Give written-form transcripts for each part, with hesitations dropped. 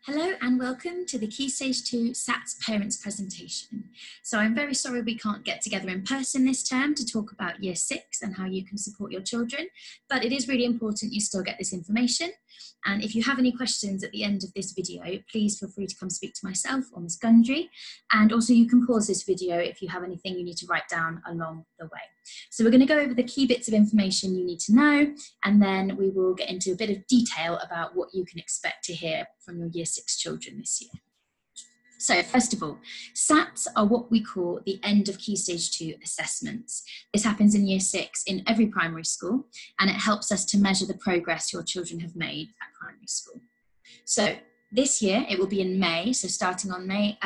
Hello and welcome to the Key Stage 2 SATS Parents presentation. So I'm very sorry we can't get together in person this term to talk about Year 6 and how you can support your children, but it is really important you still get this information. And if you have any questions at the end of this video, please feel free to come speak to myself or Ms. Gundry. And also you can pause this video if you have anything you need to write down along the way. So we're going to go over the key bits of information you need to know, and then we will get into a bit of detail about what you can expect to hear from your Year 6 children this year. So first of all, SATs are what we call the end of Key Stage 2 assessments. This happens in Year 6 in every primary school, and it helps us to measure the progress your children have made at primary school. So this year it will be in May, so starting on May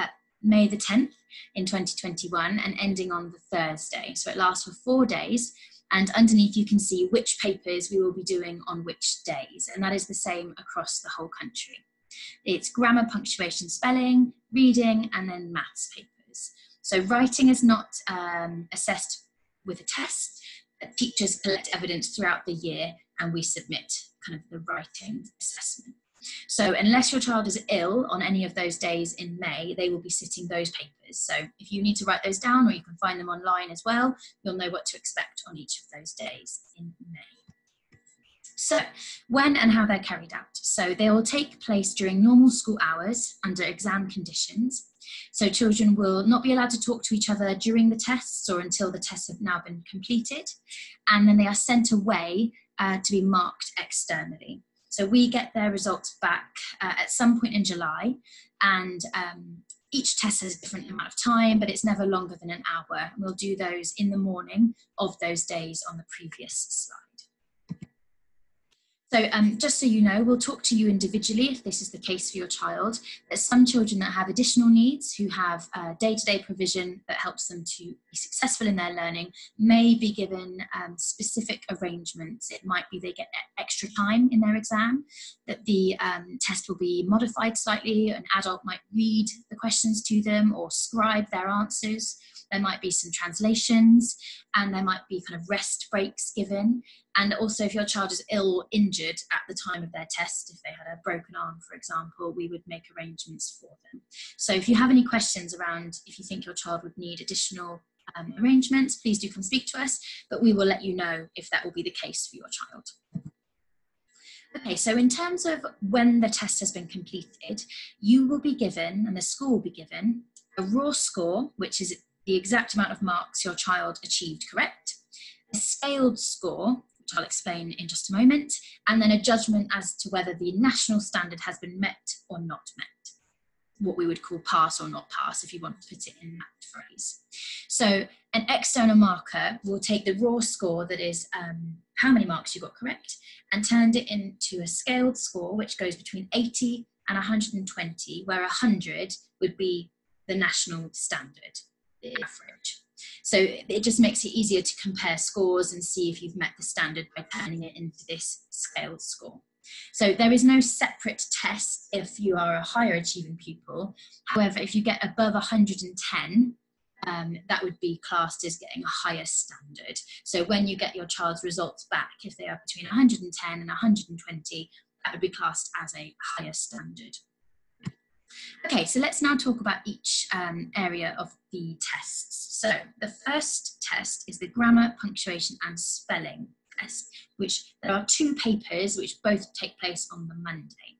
the 10th in 2021 and ending on the Thursday. So it lasts for 4 days, and underneath you can see which papers we will be doing on which days, and that is the same across the whole country. It's grammar, punctuation, spelling, reading, and then maths papers. So writing is not assessed with a test. Teachers collect evidence throughout the year and we submit kind of the writing assessment. So unless your child is ill on any of those days in May, they will be sitting those papers. So if you need to write those down, or you can find them online as well, you'll know what to expect on each of those days in May. So when and how they're carried out. So they will take place during normal school hours under exam conditions. So children will not be allowed to talk to each other during the tests or until the tests have now been completed. And then they are sent away to be marked externally. So we get their results back at some point in July, and each test has a different amount of time, but it's never longer than an hour. And we'll do those in the morning of those days on the previous slide. So just so you know, we'll talk to you individually if this is the case for your child. There's some children that have additional needs, who have day-to-day provision that helps them to be successful in their learning, may be given specific arrangements. It might be they get extra time in their exam, that the test will be modified slightly. An adult might read the questions to them or scribe their answers. There might be some translations, and there might be kind of rest breaks given. And also, if your child is ill or injured at the time of their test, if they had a broken arm, for example, we would make arrangements for them. So if you have any questions around if you think your child would need additional arrangements, please do come speak to us, but we will let you know if that will be the case for your child. Okay, so in terms of when the test has been completed, you will be given, and the school will be given, a raw score, which is the exact amount of marks your child achieved correct, a scaled score, which I'll explain in just a moment, and then a judgment as to whether the national standard has been met or not met, what we would call pass or not pass, if you want to put it in that phrase. So an external marker will take the raw score, that is how many marks you got correct, and turned it into a scaled score, which goes between 80 and 120, where 100 would be the national standard, the average. So it just makes it easier to compare scores and see if you've met the standard by turning it into this scaled score. So there is no separate test if you are a higher achieving pupil. However, if you get above 110, that would be classed as getting a higher standard. So when you get your child's results back, if they are between 110 and 120, that would be classed as a higher standard. Okay, so let's now talk about each area of the tests. So the first test is the grammar, punctuation and spelling test, which there are 2 papers which both take place on the Monday.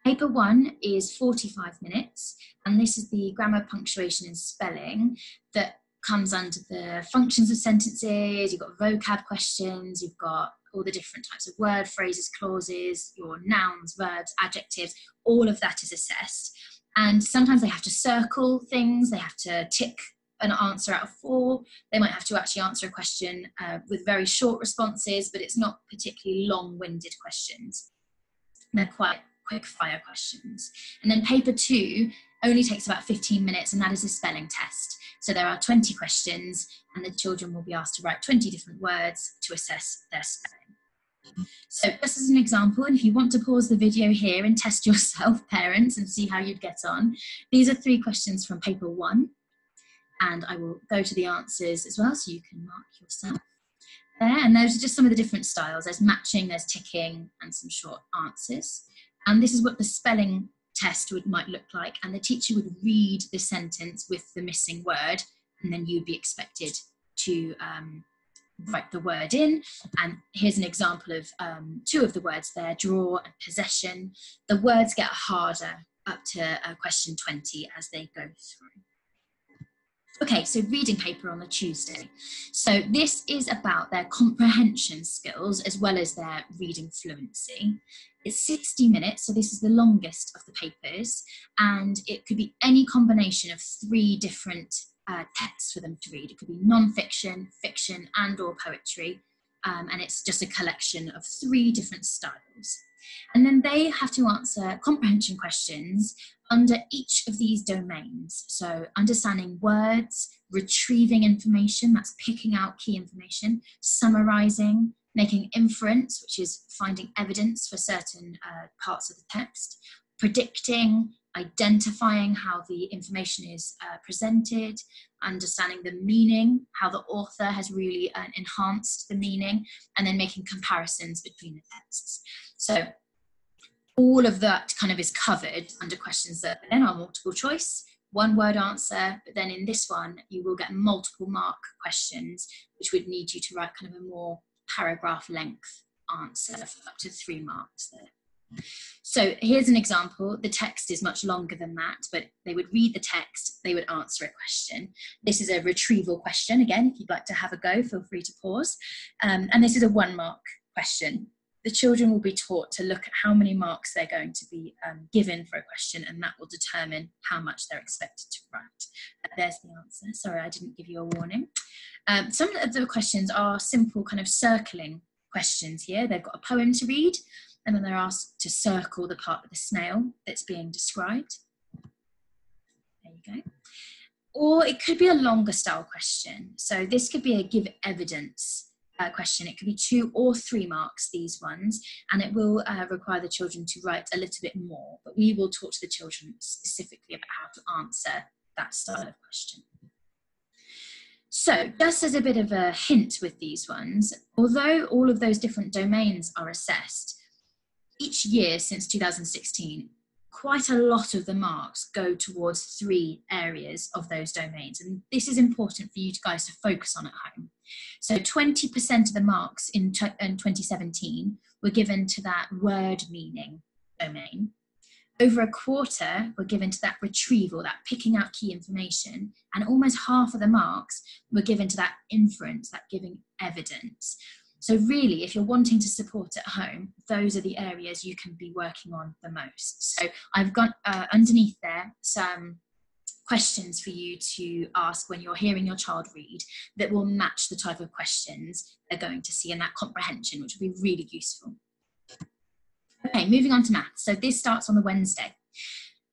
Paper 1 is 45 minutes, and this is the grammar, punctuation and spelling that comes under the functions of sentences. You've got vocab questions, you've got all the different types of word, phrases, clauses, your nouns, verbs, adjectives, all of that is assessed. And sometimes they have to circle things, they have to tick an answer out of 4. They might have to actually answer a question with very short responses, but it's not particularly long-winded questions. They're quite quick fire questions. And then paper 2 only takes about 15 minutes, and that is a spelling test. So there are 20 questions, and the children will be asked to write 20 different words to assess their spelling. So just as an example, and if you want to pause the video here and test yourself, parents, and see how you'd get on, these are 3 questions from paper 1, and I will go to the answers as well so you can mark yourself there. And those are just some of the different styles. There's matching, there's ticking, and some short answers. And this is what the spelling test might look like, and the teacher would read the sentence with the missing word, and then you'd be expected to write the word in. And here's an example of two of the words there, draw and possession. The words get harder up to question 20 as they go through. Okay, so reading paper on the Tuesday. So this is about their comprehension skills as well as their reading fluency. It's 60 minutes, so this is the longest of the papers, and it could be any combination of 3 different texts for them to read. It could be non-fiction, fiction, and or poetry, and it's just a collection of 3 different styles. And then they have to answer comprehension questions under each of these domains. So understanding words, retrieving information, that's picking out key information, summarizing, making inference, which is finding evidence for certain parts of the text, predicting, identifying how the information is presented, understanding the meaning, how the author has really enhanced the meaning, and then making comparisons between the texts. So all of that kind of is covered under questions that then are multiple choice, 1-word answer, but then in this one, you will get multiple mark questions, which would need you to write kind of a more paragraph length answer for up to 3 marks there. So here's an example. The text is much longer than that, but they would read the text, they would answer a question. This is a retrieval question. Again, if you'd like to have a go, feel free to pause. And this is a 1-mark question. The children will be taught to look at how many marks they're going to be given for a question, and that will determine how much they're expected to write. There's the answer. Sorry, I didn't give you a warning. Some of the questions are simple kind of circling questions here. They've got a poem to read, and then they're asked to circle the part with the snail that's being described. There you go. Or it could be a longer style question. So this could be a give evidence question. It could be 2 or 3 marks, these ones, and it will require the children to write a little bit more, but we will talk to the children specifically about how to answer that style of question. So just as a bit of a hint with these ones, although all of those different domains are assessed, each year since 2016, quite a lot of the marks go towards 3 areas of those domains, and this is important for you guys to focus on at home. So 20% of the marks in 2017 were given to that word meaning domain. Over a quarter were given to that retrieval, that picking out key information, and almost half of the marks were given to that inference, that giving evidence. So really, if you're wanting to support at home, those are the areas you can be working on the most. So I've got underneath there some questions for you to ask when you're hearing your child read that will match the type of questions they're going to see in that comprehension, which will be really useful. Okay, moving on to maths. So this starts on the Wednesday.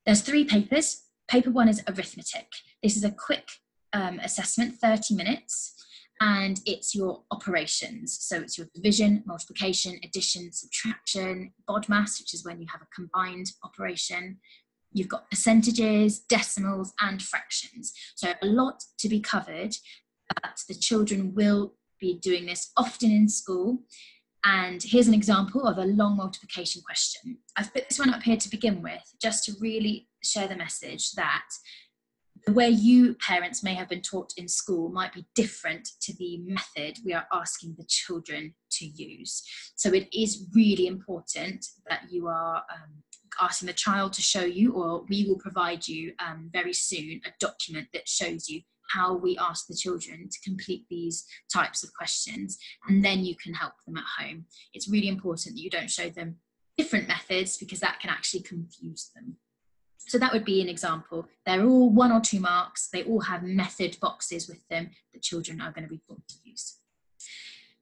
There's 3 papers. Paper 1 is arithmetic. This is a quick assessment, 30 minutes. And it's your operations. So it's your division, multiplication, addition, subtraction, BODMAS, which is when you have a combined operation. You've got percentages, decimals, and fractions. So a lot to be covered, but the children will be doing this often in school. And here's an example of a long multiplication question. I've put this one up here to begin with, just to really share the message that the way you parents may have been taught in school might be different to the method we are asking the children to use. So it is really important that you are asking the child to show you, or we will provide you very soon, a document that shows you how we ask the children to complete these types of questions, and then you can help them at home. It's really important that you don't show them different methods, because that can actually confuse them. So that would be an example. They're all 1 or 2 marks. They all have method boxes with them that children are going to be taught to use.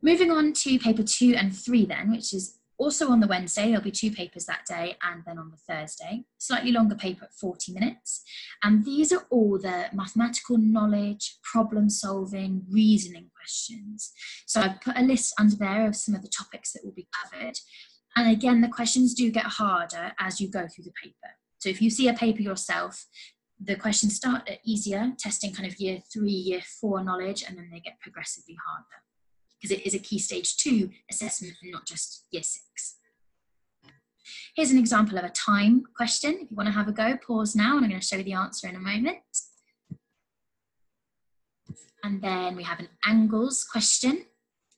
Moving on to paper 2 and 3 then, which is also on the Wednesday. There'll be 2 papers that day, and then on the Thursday. Slightly longer paper at 40 minutes. And these are all the mathematical knowledge, problem solving, reasoning questions. So I've put a list under there of some of the topics that will be covered. And again, the questions do get harder as you go through the paper. So if you see a paper yourself, the questions start at easier, testing kind of year 3, year 4 knowledge, and then they get progressively harder, because it is a Key Stage 2 assessment and not just year 6. Here's an example of a time question. If you want to have a go, pause now, and I'm going to show you the answer in a moment. And then we have an angles question.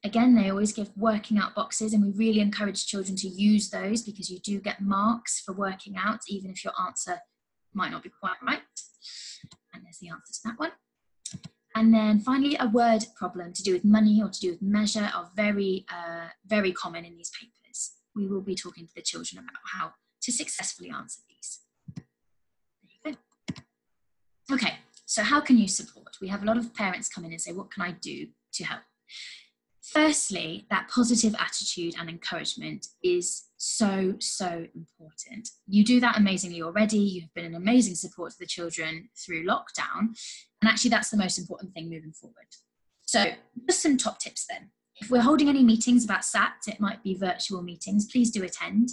Again, they always give working out boxes, and we really encourage children to use those because you do get marks for working out, even if your answer might not be quite right. And there's the answer to that one. And then finally, a word problem to do with money or to do with measure are very, very common in these papers. We will be talking to the children about how to successfully answer these. There you go. Okay, so how can you support? We have a lot of parents come in and say, what can I do to help? Firstly, that positive attitude and encouragement is so, so important. You do that amazingly already. You've been an amazing support to the children through lockdown. And actually, that's the most important thing moving forward. So just some top tips then. If we're holding any meetings about SATs, it might be virtual meetings, please do attend.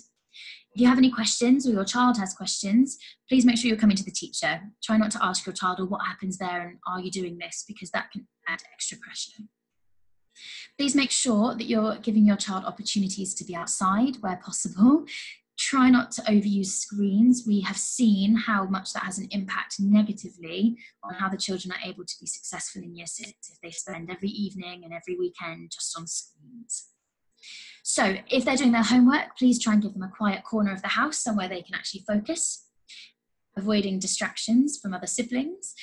If you have any questions or your child has questions, please make sure you're coming to the teacher. Try not to ask your child, or what happens there and are you doing this, because that can add extra pressure. Please make sure that you're giving your child opportunities to be outside where possible. Try not to overuse screens. We have seen how much that has an impact negatively on how the children are able to be successful in Year 6 if they spend every evening and every weekend just on screens. So if they're doing their homework, please try and give them a quiet corner of the house, somewhere they can actually focus, avoiding distractions from other siblings.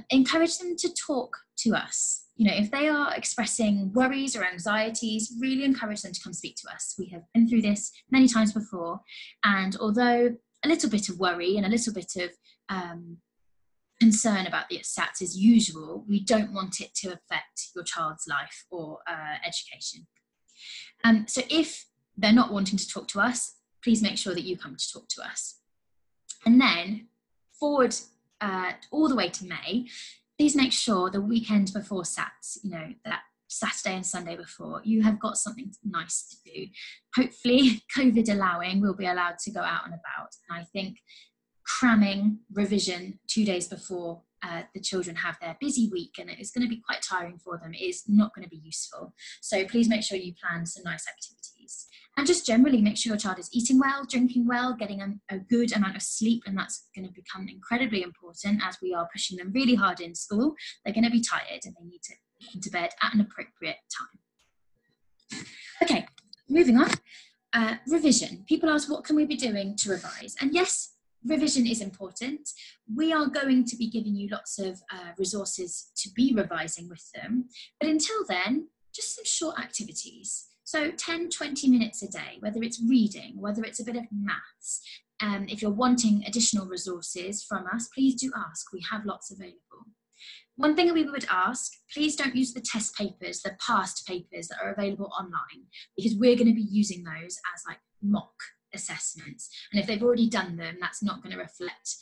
Encourage them to talk to us. You know, if they are expressing worries or anxieties, really encourage them to come speak to us. We have been through this many times before, and although a little bit of worry and a little bit of concern about the SATs is usual, we don't want it to affect your child's life or education. So if they're not wanting to talk to us, please make sure that you come to talk to us. And then forward all the way to May, please make sure the weekend before SATs, you know, that Saturday and Sunday before, you have got something nice to do. Hopefully, COVID allowing, we'll be allowed to go out and about. And I think cramming revision 2 days before the children have their busy week, and it's going to be quite tiring for them, is not going to be useful. So please make sure you plan some nice activities. And just generally make sure your child is eating well, drinking well, getting a good amount of sleep, and that's going to become incredibly important as we are pushing them really hard in school. They're going to be tired and they need to get into bed at an appropriate time. Okay, moving on. Revision. People ask, what can we be doing to revise? And yes, revision is important. We are going to be giving you lots of resources to be revising with them. But until then, just some short activities. So 10, 20 minutes a day, whether it's reading, whether it's a bit of maths. If you're wanting additional resources from us, please do ask. We have lots available. One thing we would ask, please don't use the test papers, the past papers that are available online, because we're going to be using those as like mock assessments. And if they've already done them, that's not going to reflect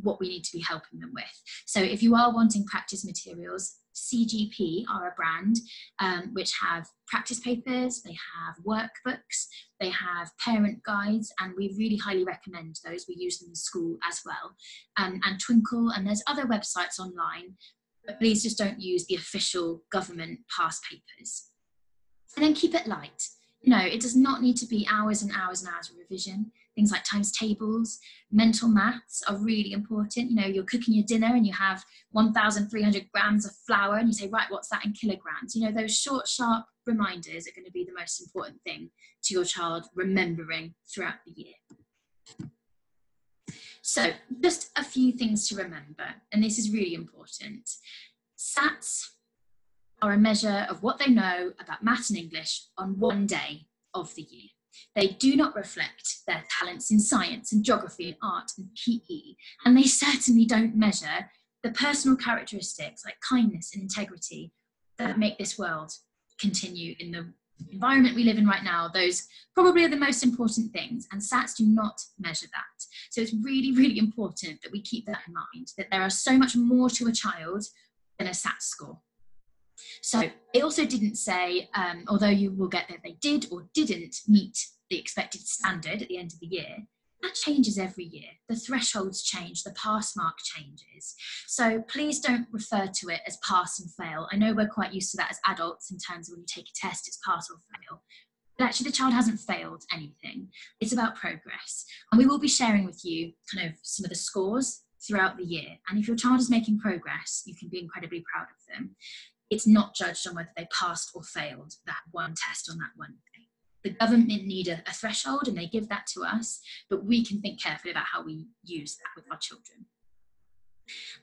what we need to be helping them with. So if you are wanting practice materials, CGP are a brand which have practice papers, they have workbooks, they have parent guides, and we really highly recommend those. We use them in school as well. And Twinkle, and there's other websites online, but please just don't use the official government past papers. And then keep it light. You know, it does not need to be hours and hours and hours of revision. Things like times tables, mental maths are really important. You know, you're cooking your dinner and you have 1,300 grams of flour and you say, right, what's that in kilograms? You know, those short, sharp reminders are going to be the most important thing to your child remembering throughout the year. So just a few things to remember, and this is really important. SATs are a measure of what they know about maths and English on one day of the year. They do not reflect their talents in science and geography and art and PE, and they certainly don't measure the personal characteristics like kindness and integrity that make this world continue in the environment we live in right now. Those probably are the most important things, and SATs do not measure that. So it's really, really important that we keep that in mind, that there are so much more to a child than a SAT score. So it also didn't say, although you will get that they did or didn't meet the expected standard at the end of the year, that changes every year. The thresholds change, the pass mark changes. So please don't refer to it as pass and fail. I know we're quite used to that as adults in terms of when you take a test, it's pass or fail. But actually the child hasn't failed anything. It's about progress. And we will be sharing with you kind of some of the scores throughout the year. And if your child is making progress, you can be incredibly proud of them. It's not judged on whether they passed or failed that one test on that one day. The government need a threshold and they give that to us, but we can think carefully about how we use that with our children.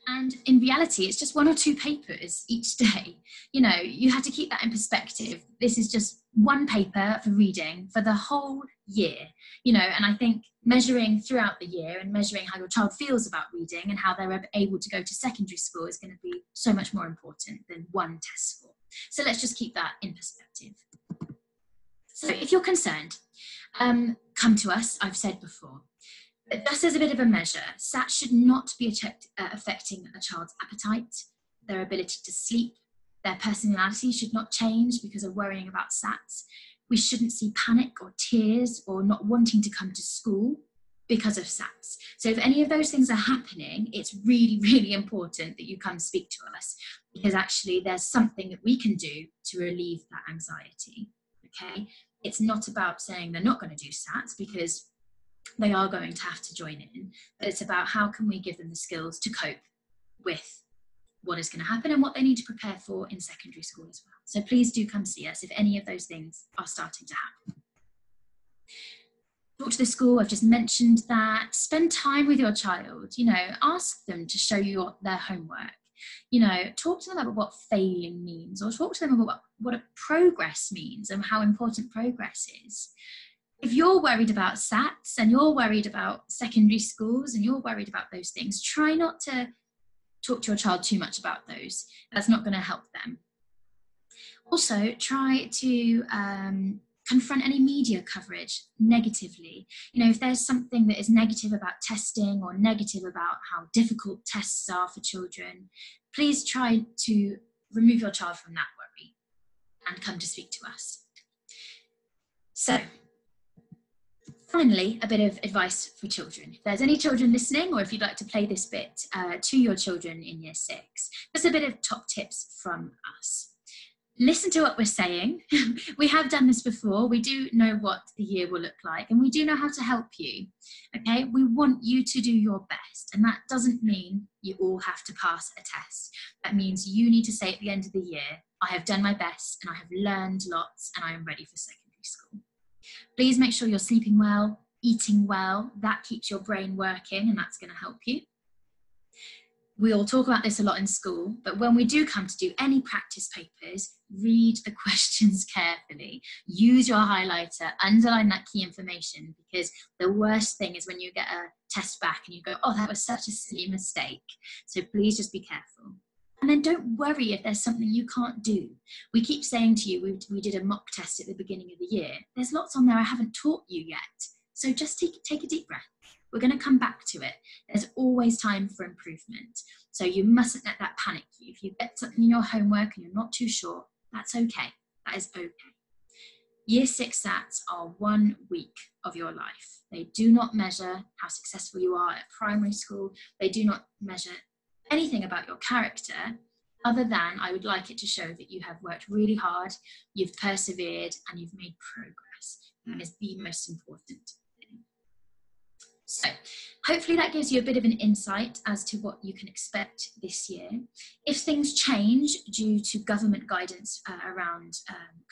And in reality, it's just 1 or 2 papers each day. You know, you have to keep that in perspective. This is just one paper for reading for the whole year, you know, and I think measuring throughout the year and measuring how your child feels about reading and how they're able to go to secondary school is going to be so much more important than one test score. So let's just keep that in perspective. So if you're concerned, come to us, I've said before. But just as a bit of a measure, SATs should not be affecting a child's appetite, their ability to sleep, their personality should not change because of worrying about SATs. We shouldn't see panic or tears or not wanting to come to school because of SATs. So if any of those things are happening, it's really, really important that you come speak to us, because actually there's something that we can do to relieve that anxiety, okay? It's not about saying they're not going to do SATs, because they are going to have to join in, but it's about how can we give them the skills to cope with what is going to happen and what they need to prepare for in secondary school as well. So please do come see us if any of those things are starting to happen. Talk to the school, I've just mentioned that. Spend time with your child, you know, ask them to show you their homework. You know, talk to them about what failing means, or talk to them about what a progress means and how important progress is. If you're worried about SATs and you're worried about secondary schools and you're worried about those things, try not to talk to your child too much about those. That's not going to help them. Also, try to confront any media coverage negatively. You know, if there's something that is negative about testing or negative about how difficult tests are for children, please try to remove your child from that worry and come to speak to us. So, finally, a bit of advice for children. If there's any children listening, or if you'd like to play this bit to your children in year 6, just a bit of top tips from us. Listen to what we're saying. We have done this before. We do know what the year will look like, and we do know how to help you. Okay, we want you to do your best, and that doesn't mean you all have to pass a test. That means you need to say at the end of the year, I have done my best and I have learned lots and I am ready for secondary school. Please make sure you're sleeping well, eating well. That keeps your brain working, and that's going to help you. We all talk about this a lot in school, but when we do come to do any practice papers, read the questions carefully. Use your highlighter, underline that key information, because the worst thing is when you get a test back and you go, oh, that was such a silly mistake. So please just be careful. And then don't worry if there's something you can't do. We keep saying to you, we did a mock test at the beginning of the year. There's lots on there I haven't taught you yet. So just take a deep breath. We're going to come back to it. There's always time for improvement. So you mustn't let that panic you. If you get something in your homework and you're not too sure, that's okay. That is okay. Year 6 SATs are 1 week of your life. They do not measure how successful you are at primary school. They do not measure anything about your character, other than I would like it to show that you have worked really hard, you've persevered, and you've made progress. That is the most important thing. So hopefully that gives you a bit of an insight as to what you can expect this year. If things change due to government guidance around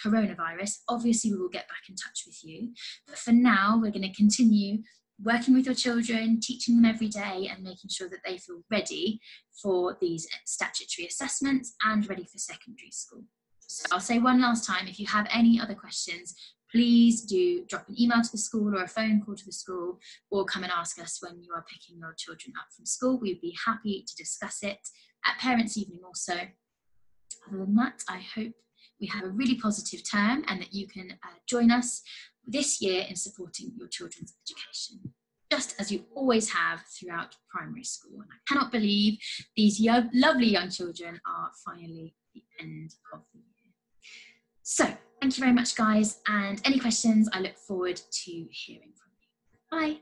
coronavirus, obviously we will get back in touch with you. But for now, we're going to continue working with your children, teaching them every day, and making sure that they feel ready for these statutory assessments and ready for secondary school. So I'll say one last time, if you have any other questions, please do drop an email to the school or a phone call to the school, or come and ask us when you are picking your children up from school. We'd be happy to discuss it at Parents' Evening also. Other than that, I hope we have a really positive term and that you can join us this year in supporting your children's education, just as you always have throughout primary school. And I cannot believe these lovely young children are finally at the end of the year. So thank you very much, guys, and any questions, I look forward to hearing from you. Bye.